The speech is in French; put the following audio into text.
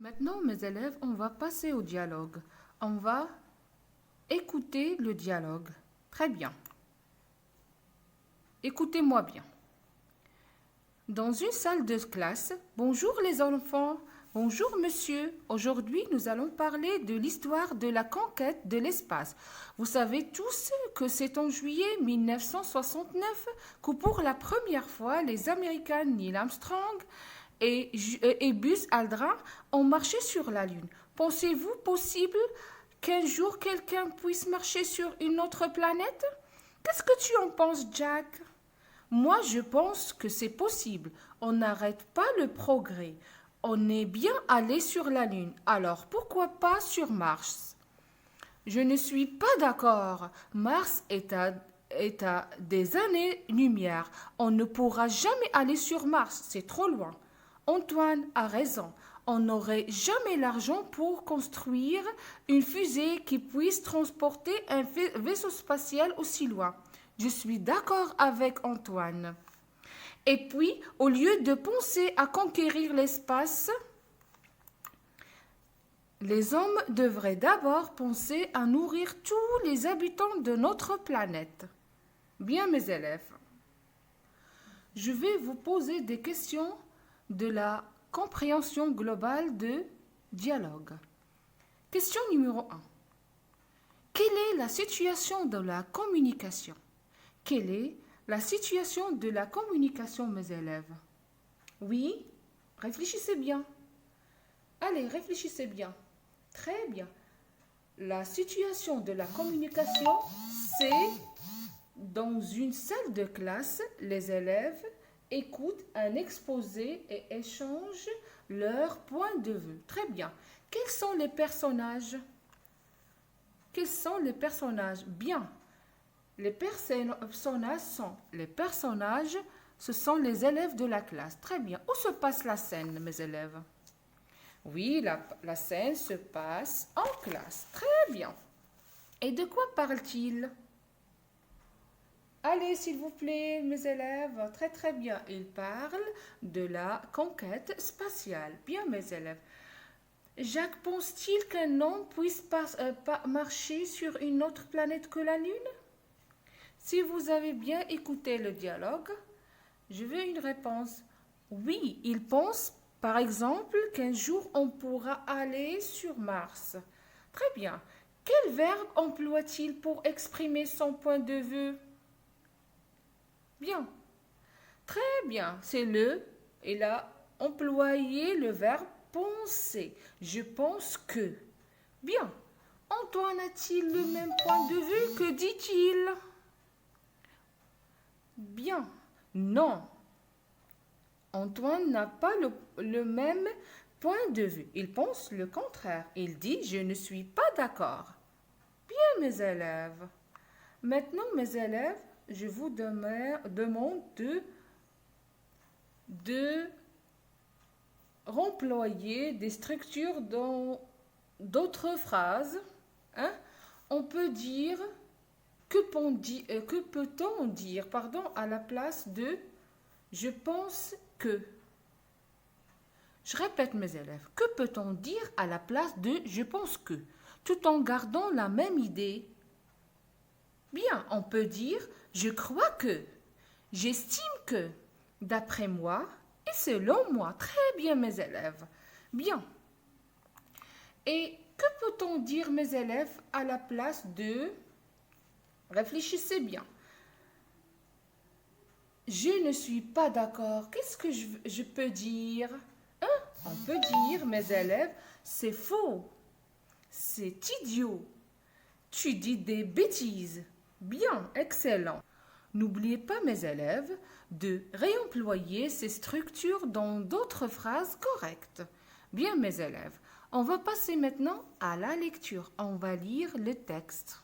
Maintenant, mes élèves, on va passer au dialogue. On va écouter le dialogue. Très bien. Écoutez-moi bien. Dans une salle de classe, bonjour les enfants, bonjour monsieur. Aujourd'hui, nous allons parler de l'histoire de la conquête de l'espace. Vous savez tous que c'est en juillet 1969 que pour la première fois, les Américains Neil Armstrong et Buzz Aldrin ont marché sur la Lune. Pensez-vous possible qu'un jour quelqu'un puisse marcher sur une autre planète? Qu'est-ce que tu en penses, Jack? Moi, je pense que c'est possible. On n'arrête pas le progrès. On est bien allé sur la Lune. Alors pourquoi pas sur Mars? Je ne suis pas d'accord. Mars est à des années-lumière. On ne pourra jamais aller sur Mars. C'est trop loin. Antoine a raison. On n'aurait jamais l'argent pour construire une fusée qui puisse transporter un vaisseau spatial aussi loin. Je suis d'accord avec Antoine. Et puis, au lieu de penser à conquérir l'espace, les hommes devraient d'abord penser à nourrir tous les habitants de notre planète. Bien, mes élèves, je vais vous poser des questions de la compréhension globale de dialogue. Question numéro 1. Quelle est la situation de la communication? Quelle est la situation de la communication, mes élèves? Oui, réfléchissez bien. Allez, réfléchissez bien. Très bien. La situation de la communication, c'est dans une salle de classe, les élèves écoutent un exposé et échangent leur point de vue. Très bien. Quels sont les personnages? Quels sont les personnages? Bien. Les personnages, ce sont les élèves de la classe. Très bien. Où se passe la scène, mes élèves? Oui, la scène se passe en classe. Très bien. Et de quoi parle-t-il? Allez, s'il vous plaît, mes élèves. Très, très bien. Il parle de la conquête spatiale. Bien, mes élèves. Jacques pense-t-il qu'un homme puisse marcher sur une autre planète que la Lune? Si vous avez bien écouté le dialogue, je veux une réponse. Oui, il pense, par exemple, qu'un jour on pourra aller sur Mars. Très bien. Quel verbe emploie-t-il pour exprimer son point de vue? Bien. Très bien. C'est il a employé le verbe penser. Je pense que. Bien. Antoine a-t-il le même point de vue? Que dit-il? Bien. Non. Antoine n'a pas le même point de vue. Il pense le contraire. Il dit, je ne suis pas d'accord. Bien, mes élèves. Maintenant, mes élèves, je vous demande de remployer des structures dans d'autres phrases. Hein? On peut dire... Que peut-on dire, à la place de je pense que? Je répète, mes élèves, que peut-on dire à la place de je pense que, tout en gardant la même idée? Bien, on peut dire je crois que, j'estime que, d'après moi et selon moi. Très bien, mes élèves. Bien. Et que peut-on dire, mes élèves, à la place de... Réfléchissez bien. Je ne suis pas d'accord. Qu'est-ce que je peux dire? Hein? On peut dire, mes élèves, c'est faux. C'est idiot. Tu dis des bêtises. Bien, excellent. N'oubliez pas, mes élèves, de réemployer ces structures dans d'autres phrases correctes. Bien, mes élèves, on va passer maintenant à la lecture. On va lire le texte.